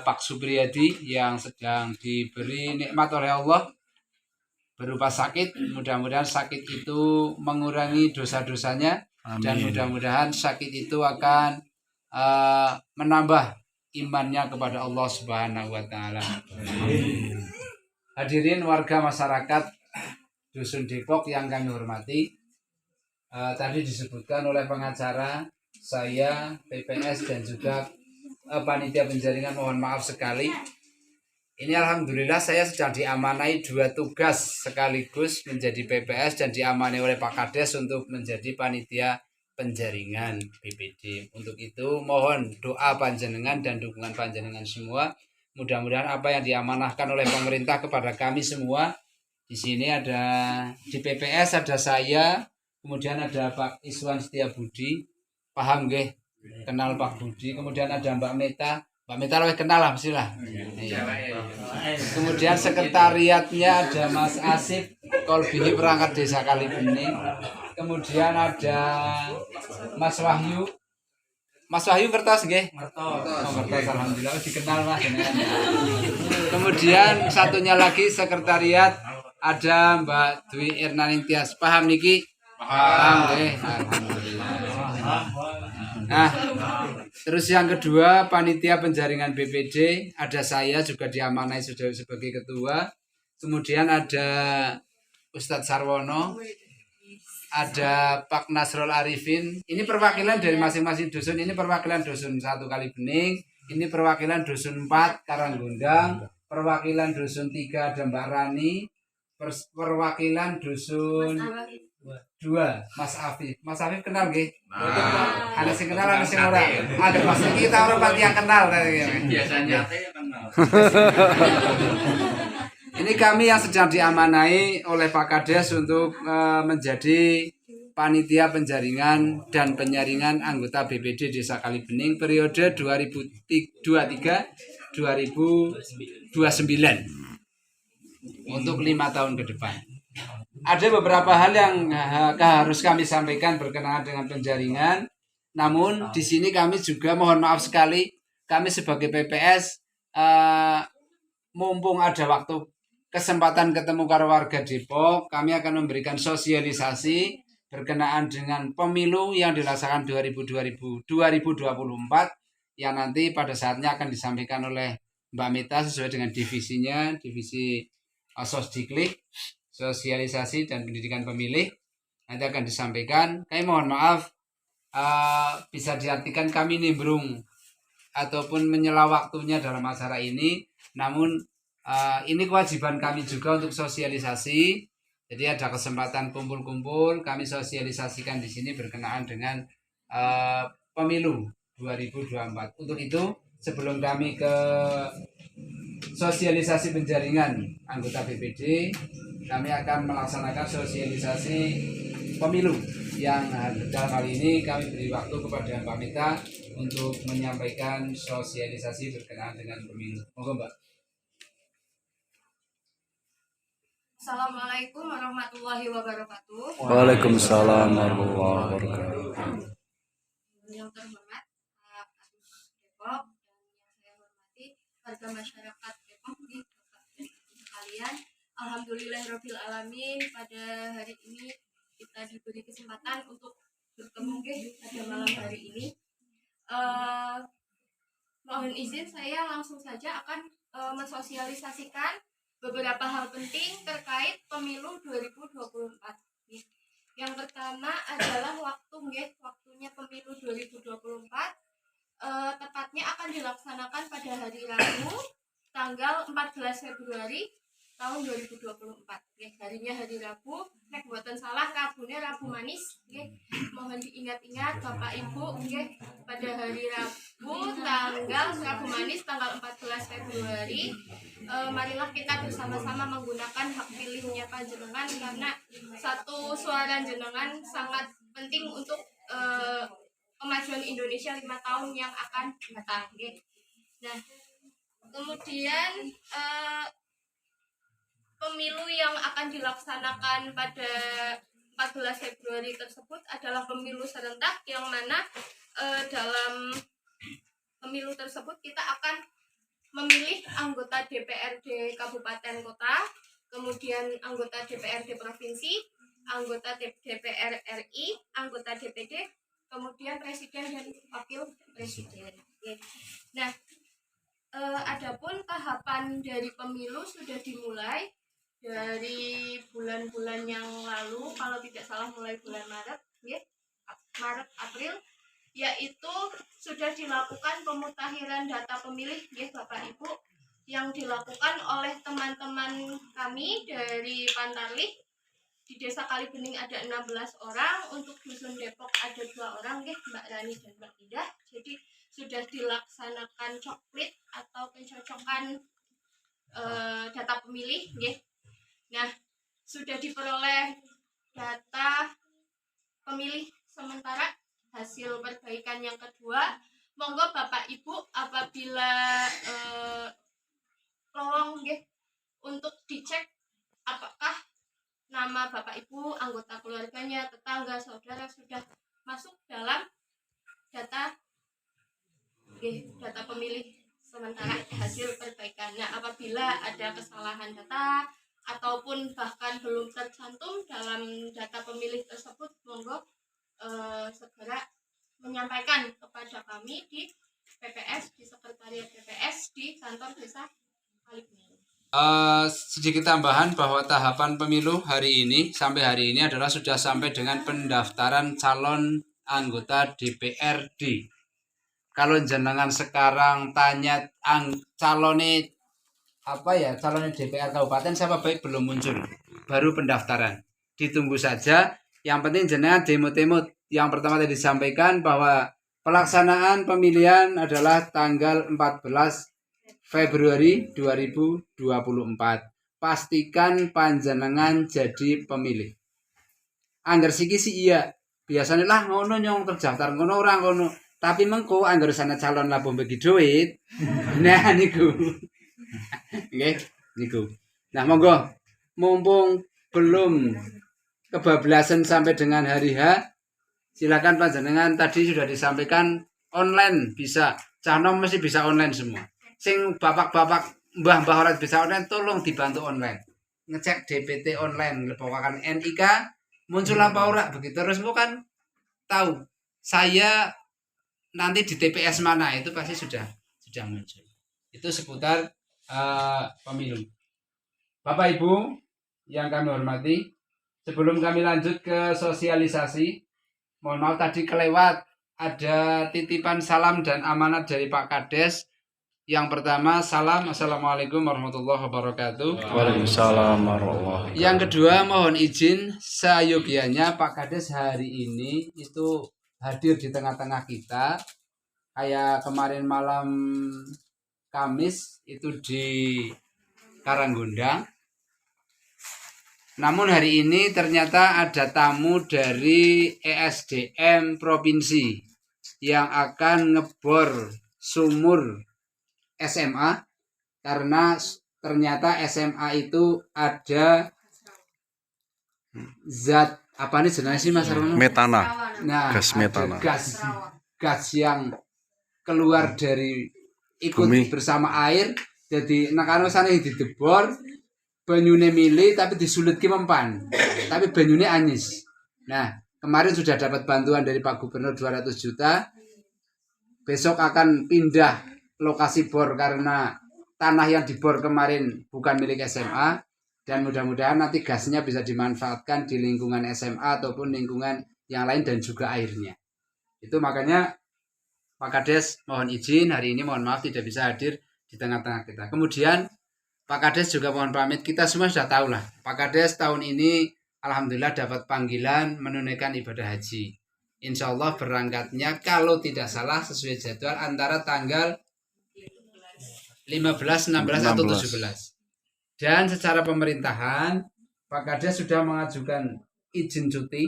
Pak Supriyadi yang sedang diberi nikmat oleh Allah berupa sakit. Mudah-mudahan sakit itu mengurangi dosa-dosanya. Amin. Dan mudah-mudahan sakit itu akan menambah imannya kepada Allah Subhanahu wa taala. Hadirin warga masyarakat Dusun Depok yang kami hormati, tadi disebutkan oleh pengacara, saya, PPS dan juga panitia penjaringan mohon maaf sekali. Ini alhamdulillah saya sedang diamanai 2 tugas sekaligus menjadi PPS dan diamanai oleh Pak Kades untuk menjadi panitia penjaringan BPD. Untuk itu mohon doa panjenengan dan dukungan panjenengan semua. Mudah-mudahan apa yang diamanahkan oleh pemerintah kepada kami semua. Di sini ada di PPS ada saya, kemudian ada Pak Iswan Setiabudi, paham nggih? Kenal Pak Budi, kemudian ada Mbak Meta. Mbak Meta lebih kenal lah mestilah. Iya. Kemudian sekretariatnya ada Mas Asif Kolbihi perangkat desa Kalibening. Kemudian ada Mas Wahyu. Mas Wahyu kertas nggih? Kertas alhamdulillah dikenal Mas. Kemudian satunya lagi sekretariat ada Mbak Dwi Irnanintias. Paham niki? Paham nggih. Alhamdulillah. Nah, terus yang kedua panitia penjaringan BPD ada saya juga diamanai sudah sebagai ketua. Kemudian ada Ustadz Sarwono, ada Pak Nasrul Arifin. Ini perwakilan dari masing-masing dusun. Ini perwakilan dusun 1 Kalibening, ini perwakilan dusun 4 Karanggundang, perwakilan dusun 3 ada Mbak Rani, perwakilan dusun 2 Mas Afif. Mas Afif kenal nggih? Ada sing kenal, ada sing ora. Ada pasti kita orang pati yang kenal biasanya kenal. Ini kami yang sedang diamanai oleh Pak Kades untuk menjadi panitia penjaringan dan penyaringan anggota BPD Desa Kalibening periode 2023-2029 untuk 5 tahun ke depan. Ada beberapa hal yang harus kami sampaikan berkenaan dengan penjaringan. Namun di sini kami juga mohon maaf sekali, kami sebagai PPS mumpung ada waktu kesempatan ketemu karo warga Depok, kami akan memberikan sosialisasi berkenaan dengan pemilu yang dilaksanakan 2024 yang nanti pada saatnya akan disampaikan oleh Mbak Meta sesuai dengan divisinya, divisi Sosdiklik, sosialisasi dan pendidikan pemilih. Nanti akan disampaikan. Kami mohon maaf bisa diartikan kami nimbrung ataupun menyela waktunya dalam acara ini. Namun ini kewajiban kami juga untuk sosialisasi. Jadi ada kesempatan kumpul-kumpul, kami sosialisasikan di sini berkenaan dengan pemilu 2024. Untuk itu sebelum kami ke sosialisasi penjaringan anggota BPD, kami akan melaksanakan sosialisasi pemilu yang dalam hal ini kami beri waktu kepada Mbak Meta untuk menyampaikan sosialisasi berkenaan dengan pemilu. Monggo Mbak. Assalamualaikum warahmatullahi wabarakatuh. Waalaikumsalam warahmatullahi wabarakatuh. Yang terhormat Pak Kadus Depok dan yang saya hormati warga masyarakat Depok di sekalian. Alhamdulillahirabbil alamin, pada hari ini kita diberi kesempatan untuk bertemu pada malam hari ini. Mohon izin saya langsung saja akan mensosialisasikan beberapa hal penting terkait pemilu 2024. Yang pertama adalah waktunya pemilu 2024 tepatnya akan dilaksanakan pada hari Rabu tanggal 14 Februari tahun 2024. Harinya hari Rabu, nek buatan salah Rabunya Rabu manis. Mohon diingat-ingat Bapak Ibu, pada hari Rabu tanggal Rabu manis tanggal 14 Februari. Marilah kita bersama-sama menggunakan hak pilihnya panjenengan, karena satu suara jenengan sangat penting untuk kemajuan Indonesia 5 tahun yang akan datang. Nah, kemudian pemilu yang akan dilaksanakan pada 14 Februari tersebut adalah pemilu serentak, yang mana dalam pemilu tersebut kita akan memilih anggota DPRD Kabupaten Kota, kemudian anggota DPRD Provinsi, anggota DPR RI, anggota DPD, kemudian Presiden dan Wakil Presiden. Oke. Nah, adapun tahapan dari pemilu sudah dimulai dari bulan-bulan yang lalu, kalau tidak salah mulai bulan Maret, ya, Maret April, yaitu sudah dilakukan pemutakhiran data pemilih, ya Bapak Ibu, yang dilakukan oleh teman-teman kami dari Pantarlih. Di Desa Kalibening ada 16 orang, untuk Dusun Depok ada 2 orang, ya, Mbak Rani dan Mbak Indah. Jadi sudah dilaksanakan coklit atau pencocokan data pemilih, ya. Nah, sudah diperoleh data pemilih sementara hasil perbaikan yang kedua. Monggo Bapak Ibu apabila lowong, ya, untuk dicek apakah nama Bapak Ibu, anggota keluarganya, tetangga, saudara sudah masuk dalam data pemilih sementara hasil perbaikan. Nah, apabila ada kesalahan data ataupun bahkan belum tercantum dalam data pemilih tersebut, monggo segera menyampaikan kepada kami di PPS, di sekretariat PPS di kantor Desa Kalibening. Sedikit tambahan bahwa tahapan pemilu sampai hari ini adalah sudah sampai dengan pendaftaran calon anggota DPRD. Kalau jenengan sekarang tanya calonnya DPR Kabupaten siapa baik belum muncul, baru pendaftaran. Ditunggu saja. Yang penting jenengan demo-demo. Yang pertama tadi disampaikan bahwa pelaksanaan pemilihan adalah tanggal 14 Februari 2024. Pastikan panjenengan jadi pemilih. Angger siki sih iya. Biasanya lah ngono nyong terdaftar ngono orang ngono. Tapi mengko angger sana calon lah bagi duit. Nah niku. Nggih, niku. Nah monggo mumpung belum kebablasan sampai dengan hari H, silakan panjenengan tadi sudah disampaikan online bisa. Canom masih bisa online semua. Sing bapak-bapak mbah-mbah ora bisa online tolong dibantu online. Ngecek DPT online, lepokakan NIK muncul apa ora begitu terus kan tahu saya nanti di TPS mana itu pasti sudah muncul. Itu seputar pemilu. Bapak Ibu yang kami hormati, sebelum kami lanjut ke sosialisasi, mohon maaf tadi kelewat ada titipan salam dan amanat dari Pak Kades. Yang pertama, salam, assalamualaikum warahmatullahi wabarakatuh. Waalaikumsalam warahmatullahi wabarakatuh. Yang kedua, mohon izin seyogianya Pak Kades hari ini itu hadir di tengah-tengah kita. Kayak kemarin malam Kamis itu di Karanggundang. Namun hari ini ternyata ada tamu dari ESDM Provinsi yang akan ngebor sumur SMA, karena ternyata SMA itu ada zat apa nih jenisnya Mas Rono? Metana. Nah, Gas metana. Gas yang keluar dari ikut Bumi. bersama air, jadi nakano sana didebor banyune milih tapi disulit ki mempan, tapi banyune anyis. Nah, kemarin sudah dapat bantuan dari Pak Gubernur 200 juta. Besok akan pindah lokasi bor karena tanah yang dibor kemarin bukan milik SMA, dan mudah-mudahan nanti gasnya bisa dimanfaatkan di lingkungan SMA ataupun lingkungan yang lain dan juga airnya. Itu makanya Pak Kades mohon izin hari ini, mohon maaf tidak bisa hadir di tengah-tengah kita. Kemudian Pak Kades juga mohon pamit, kita semua sudah tahu lah Pak Kades tahun ini alhamdulillah dapat panggilan menunaikan ibadah haji. Insya Allah berangkatnya kalau tidak salah sesuai jadwal antara tanggal 15, 16 atau 17. Dan secara pemerintahan Pak Kades sudah mengajukan izin cuti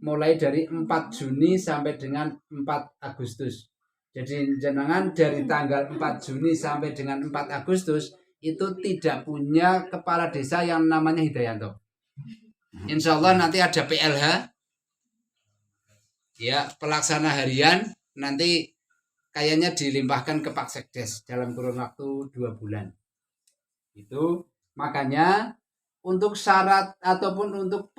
mulai dari 4 Juni sampai dengan 4 Agustus. Jadi jenengan dari tanggal 4 Juni sampai dengan 4 Agustus itu tidak punya kepala desa yang namanya Hidayanto. Insya Allah nanti ada PLH, ya pelaksana harian. Nanti kayaknya dilimpahkan ke Pak Sekdes dalam kurun waktu 2 bulan. Itu makanya untuk syarat ataupun untuk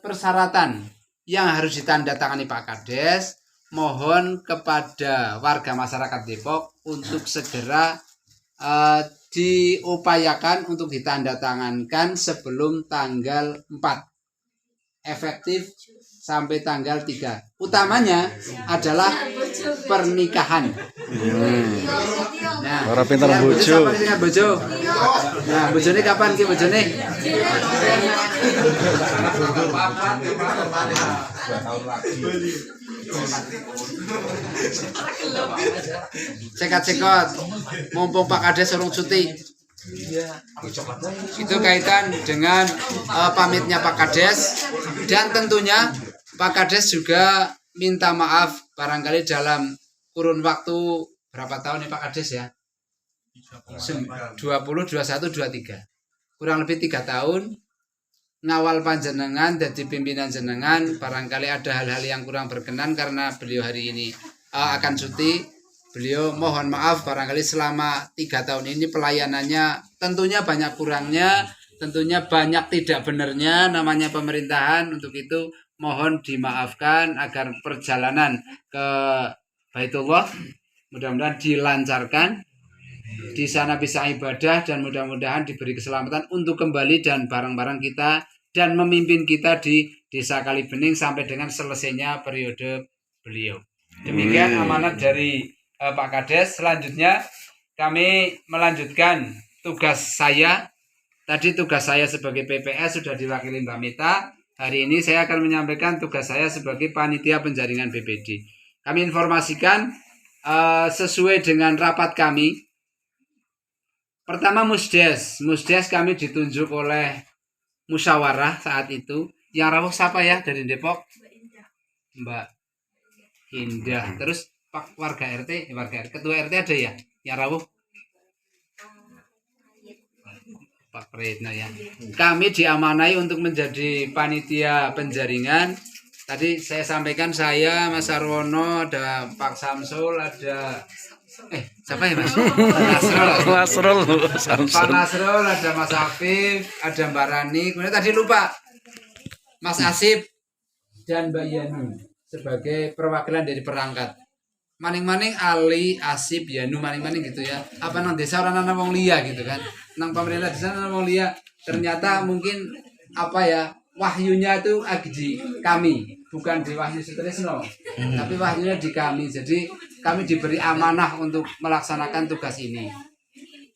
persyaratan yang harus ditandatangani Pak Kades, mohon kepada warga masyarakat Depok untuk segera diupayakan untuk ditandatangankan sebelum tanggal 4, efektif sampai tanggal 3. Utamanya adalah pernikahan. Nah, Para pintar bojo. bojo. Nah, bojone kapan ki bojone? Cekat-cekat, mumpung Pak Kades urung cuti. Itu kaitan dengan pamitnya Pak Kades, dan tentunya Pak Kades juga minta maaf barangkali dalam kurun waktu berapa tahun nih Pak Kades ya? 20, 21, 23. Kurang lebih 3 tahun ngawal panjenengan jadi pimpinan jenengan, barangkali ada hal-hal yang kurang berkenan karena beliau hari ini akan cuti. Beliau mohon maaf barangkali selama 3 tahun ini pelayanannya tentunya banyak kurangnya, tentunya banyak tidak benarnya, namanya pemerintahan. Untuk itu mohon dimaafkan agar perjalanan ke Baitullah mudah-mudahan dilancarkan, di sana bisa ibadah, dan mudah-mudahan diberi keselamatan untuk kembali dan barang-barang kita dan memimpin kita di Desa Kalibening sampai dengan selesainya periode beliau. Demikian amanat dari Pak Kades. Selanjutnya kami melanjutkan tugas saya. Tadi tugas saya sebagai PPS sudah diwakili Mbak Mita. Hari ini saya akan menyampaikan tugas saya sebagai panitia penjaringan BPD. Kami informasikan sesuai dengan rapat kami. Pertama Musdes kami ditunjuk oleh musyawarah saat itu. Yang rawuh siapa ya dari Depok? Mbak Indah. Terus Pak warga RT, ketua RT ada ya? Yang rawuh? Pak Prayitna ya. Kami diamanai untuk menjadi panitia penjaringan. Tadi saya sampaikan saya, Mas Arwono, ada Pak Samsul, ada siapa ya Mas? Nasrul. Pak Nasrul, ada Mas Afif, ada Mbak Rani, kemudian tadi lupa Mas Asip dan Mbak Yanu sebagai perwakilan dari perangkat. Maning-maning Ali, Asip, Yanu, maning-maning gitu ya. Apa nang desa orang nang wong liya gitu kan. Nang pemerintah desa nang wong liya. Ternyata mungkin apa ya, wahyunya itu di kami, bukan di Wahyu Sutrisno, tapi wahyunya di kami. Jadi kami diberi amanah untuk melaksanakan tugas ini.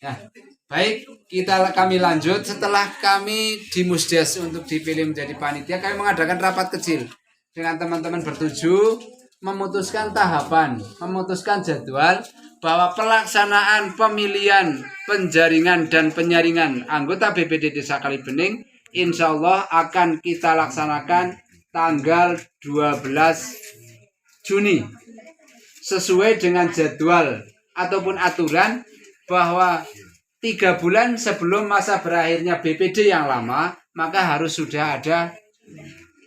Nah, baik, kami lanjut. Setelah kami di Musdes untuk dipilih menjadi panitia, kami mengadakan rapat kecil dengan teman-teman bertuju, memutuskan tahapan, memutuskan jadwal bahwa pelaksanaan pemilihan, penjaringan dan penyaringan anggota BPD Desa Kalibening insya Allah akan kita laksanakan tanggal 12 Juni sesuai dengan jadwal ataupun aturan bahwa 3 bulan sebelum masa berakhirnya BPD yang lama maka harus sudah ada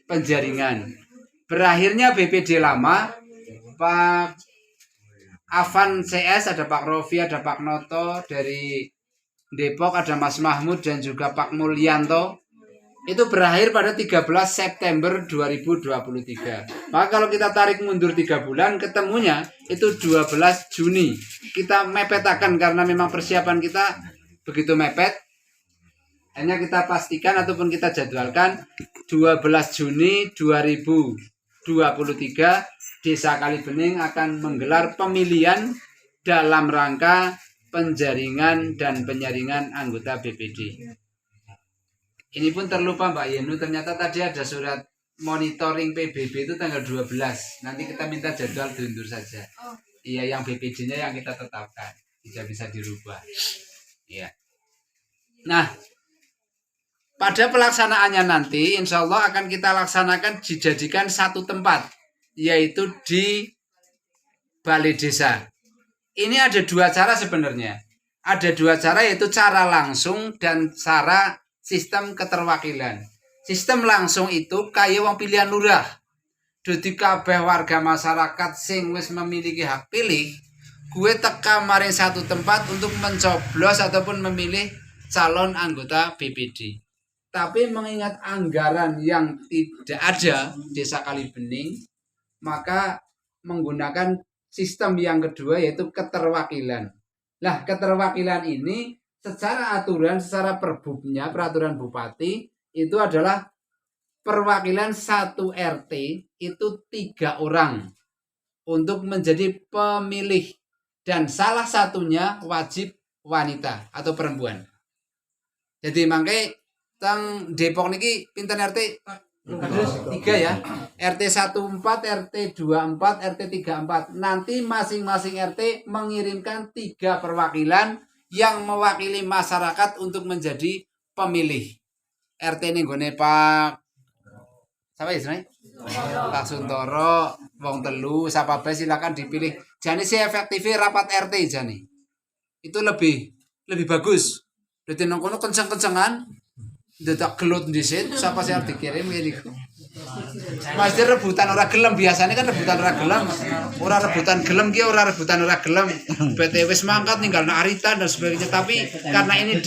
penjaringan. Berakhirnya BPD lama, Pak Afan CS, ada Pak Rofi, ada Pak Noto dari Depok, ada Mas Mahmud dan juga Pak Mulyanto. Itu berakhir pada 13 September 2023. Maka kalau kita tarik mundur 3 bulan, ketemunya itu 12 Juni. Kita mepetakan karena memang persiapan kita begitu mepet. Hanya kita pastikan ataupun kita jadwalkan 12 Juni 2023 Desa Kalibening akan menggelar pemilihan dalam rangka penjaringan dan penyaringan anggota BPD. Ini pun terlupa Mbak Yenu, ternyata tadi ada surat monitoring PBB itu tanggal 12. Nanti kita minta jadwal diundur saja. Iya, yang BPD-nya yang kita tetapkan, tidak bisa dirubah. Iya. Nah, pada pelaksanaannya nanti insya Allah akan kita laksanakan dijadikan satu tempat, yaitu di Balai Desa. Ini ada 2 cara sebenarnya. Ada 2 cara, yaitu cara langsung dan cara sistem keterwakilan. Sistem langsung itu kayak wong pilihan lurah. Dadi kabeh warga masyarakat sing wis memiliki hak pilih, gue teka maring satu tempat untuk mencoblos ataupun memilih calon anggota BPD. Tapi mengingat anggaran yang tidak ada Desa Kalibening, maka menggunakan sistem yang kedua yaitu keterwakilan. Nah, keterwakilan ini secara aturan, secara perbubnya, peraturan bupati itu adalah perwakilan satu RT itu 3 orang untuk menjadi pemilih dan salah satunya wajib wanita atau perempuan. Jadi mangke teng Depok niki pinten RT? 3 ya. RT 14, RT 24, RT 34. Nanti masing-masing RT mengirimkan 3 perwakilan yang mewakili masyarakat untuk menjadi pemilih. RT ini nggone Pak siapa istilahnya? Pak Suntoro, wong telu, siapa silakan dipilih. Jani sih efektifnya rapat RT jani. Itu lebih bagus. Dadi nang kono kenceng-kencengan, dadak gelut dhisit, siapa sih dikirim ngene iku. Mesti rebutan ora gelem, biasanya kan rebutan ora gelem. Ora rebutan gelem ki ora rebutan ora gelem. BT wis mangkat ninggal aritan dan sebagainya, tapi karena ini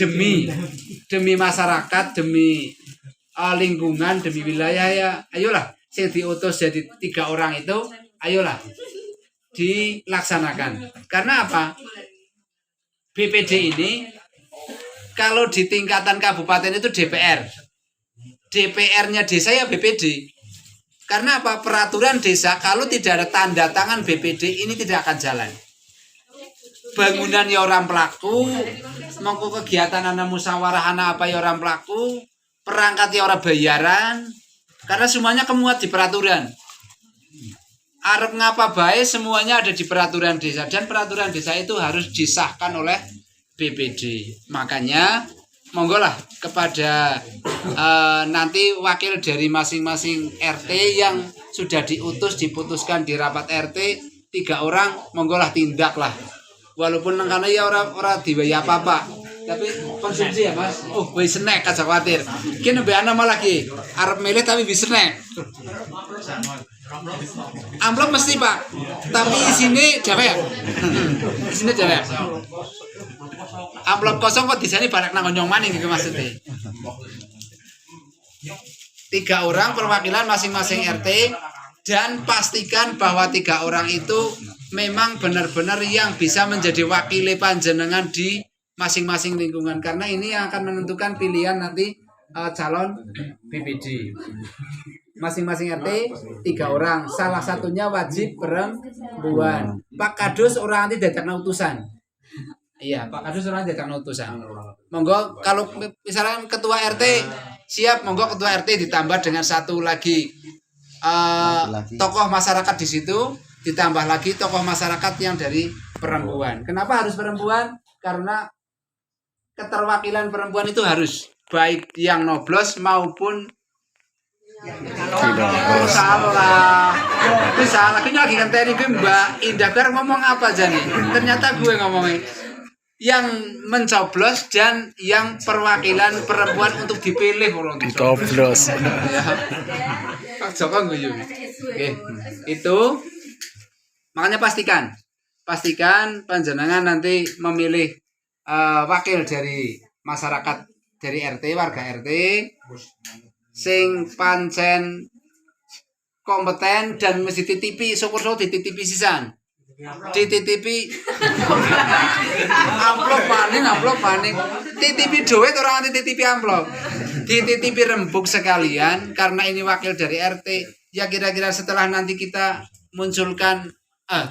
demi masyarakat, demi lingkungan, demi wilayah ya, ayolah sing diutus jadi 3 orang itu, ayolah dilaksanakan. Karena apa? BPD ini kalau di tingkatan kabupaten itu DPR. DPR-nya desa ya BPD. Karena apa? Peraturan desa kalau tidak ada tanda tangan BPD ini tidak akan jalan. Bangunan ya orang pelaku, mengko kegiatan anak musyawarah anak apa ya orang pelaku, perangkat ya orang bayaran, karena semuanya kemuat di peraturan. Arep ngapa baik semuanya ada di peraturan desa, dan peraturan desa itu harus disahkan oleh BPD. Makanya monggolah kepada nanti wakil dari masing-masing RT yang sudah diputuskan di rapat RT 3 orang, monggolah tindaklah. Walaupun nang kana ya ora dibayar apa-apa, tapi konsumsi ya Mas. Oh, wis snack aja khawatir. Ki nembe ana malah ki arep milih tapi wis snack. Amplop mesti Pak, tapi isine dewek. Isine dewek. Amplop kosong kok disini balik nang nyong maning iki maksudnya. 3 orang perwakilan masing-masing RT, dan pastikan bahwa 3 orang itu memang benar-benar yang bisa menjadi wakil panjenengan di masing-masing lingkungan, karena ini yang akan menentukan pilihan nanti calon BPD. Masing-masing RT 3 orang, salah satunya wajib perempuan. Pak Kadus orang nanti datang utusan. Iya, Pak Kadus orang datang utusan. Monggo kalau misalnya ketua RT siap, monggo ketua RT ditambah dengan 1 lagi tokoh masyarakat di situ, ditambah lagi tokoh masyarakat yang dari perempuan. Kenapa harus perempuan? Karena keterwakilan perempuan itu harus baik yang noblos maupun salah. Kayaknya lagi ngenteni gue Mbak Indah Bar ngomong apa aja nih? Ternyata gue ngomongin yang mencoblos dan yang perwakilan perempuan untuk dipilih orang Coblos. Ya. Pak Joko guyu. Oke. Itu makanya pastikan panjenengan nanti memilih wakil dari masyarakat, dari RT, warga RT sing pancen kompeten dan mesti titipi, syukur dititipi sisan. Dititipi amplop paning titipi duit orang titipi amplop, dititipi rembuk sekalian, karena ini wakil dari RT. Ya kira-kira setelah nanti kita munculkan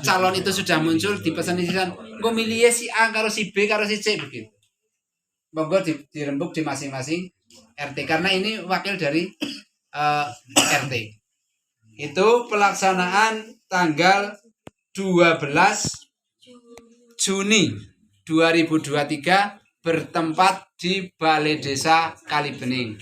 calon itu sudah muncul, dipesan sisan gue milih si A karo si B karo si C begitu, monggo dirembuk di masing-masing RT, karena ini wakil dari RT. Itu pelaksanaan tanggal 12 Juni 2023 bertempat di Balai Desa Kalibening.